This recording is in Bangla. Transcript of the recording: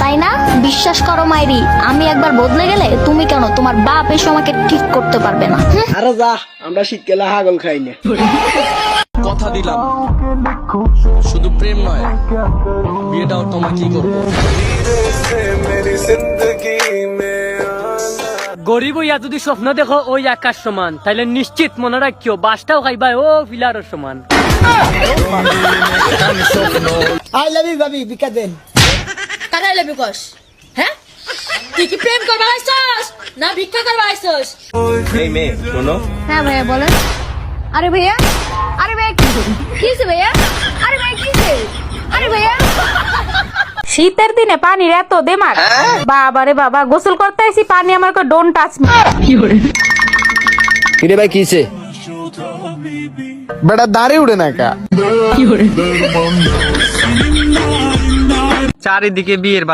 তাই না? বিশ্বাস করো মাইরি, আমি একবার বদলে গেলে তুমি কেন, তোমার বাপ এসে আমাকে ঠিক করতে পারবে না। আরে যা, আমরা শীতকালে হাগল খাই না। কথা দিলাম, শুধু প্রেম নয়, বিয়েটাও তোমার কি করবো। গরিব হইয়া যদি স্বপ্ন দেখো ওই আকাশ সমান, তাইলে নিশ্চিত মনে রাখিও বাসটাও খাইবা ও ফিলারের সমান। আই লাভ ইউ ভাবি, বিকা দেন। কারাই লাবি কস? হ্যাঁ, তুই কি প্রেম করবা আইছস না ভিক্ষা করবা আইছস? এই মেয়ে শোনো, হ্যাঁ ভাইয়া বলেন। আরে ভাইয়া, আরে ভাইয়া কি হয়েছে ভাইয়া? আরে ভাইয়া কি হয়েছে? আরে ভাইয়া শীতের দিনে পানির এত দেমাক, বাবা রে বাবা, গোসল করতে আইছি, পানি আমার কই ডোন্ট টাচ মি। কিরে ভাই কিছে? বেটা দাঁড়িয়ে উড়ে না কা? চারিদিকে বিয়ের